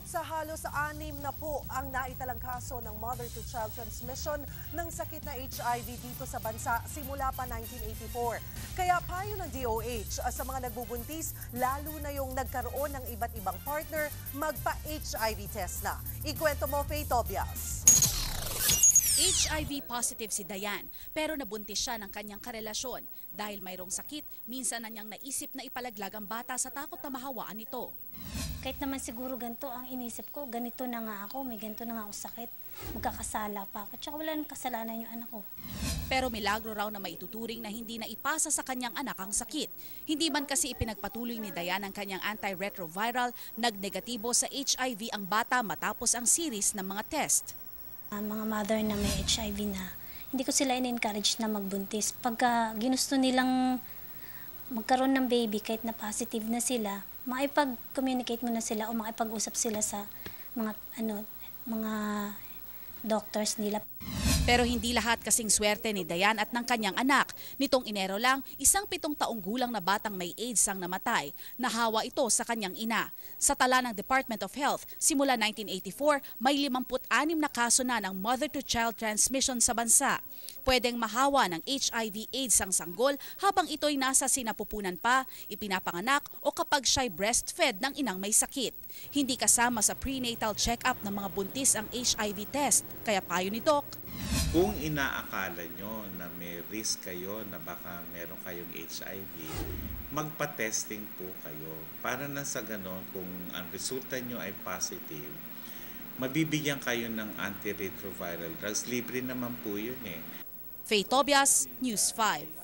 Umabot sa halos 6 na po ang naitalang kaso ng mother-to-child transmission ng sakit na HIV dito sa bansa simula pa 1984. Kaya payo ng DOH sa mga nagbubuntis, lalo na yung nagkaroon ng iba't ibang partner, magpa-HIV test na. Ikwento mo, Faye Tobias. HIV positive si Dayan pero nabuntis siya ng kanyang karelasyon. Dahil mayroong sakit, minsan na niyang naisip na ipalaglag ang bata sa takot na mahawaan nito. Kahit naman siguro ganito ang inisip ko, ganito na nga ako, may ganito na nga ako sakit, magkakasala pa ako, tsaka wala nang kasalanan yung anak ko. Pero milagro raw na maituturing na hindi na ipasa sa kanyang anak ang sakit. Hindi man kasi ipinagpatuloy ni Dayan ang kanyang antiretroviral, nagnegatibo sa HIV ang bata matapos ang series ng mga test. Mga mother na may HIV na, hindi ko sila in-encourage na magbuntis. Pagka ginusto nilang magkaroon ng baby, kahit na positive na sila, makipag-communicate mo na sila o makipag-usap sila sa mga doctors nila. Pero hindi lahat kasing swerte ni Dayan at ng kanyang anak. Nitong Enero lang, isang 7 taong gulang na batang may AIDS ang namatay. Nahawa ito sa kanyang ina. Sa tala ng Department of Health, simula 1984, may 56 na kaso na ng mother-to-child transmission sa bansa. Pwedeng mahawa ng HIV/AIDS ang sanggol habang ito'y nasa sinapupunan pa, ipinapanganak o kapag siya'y breastfed ng inang may sakit. Hindi kasama sa prenatal check-up ng mga buntis ang HIV test. Kaya payo ni Doc, kung inaakala nyo na may risk kayo na baka meron kayong HIV, magpa-testing po kayo. Para na sa ganon, kung ang resulta nyo ay positive, mabibigyan kayo ng antiretroviral drugs. Libre naman po yun eh. Faye Tobias, News 5.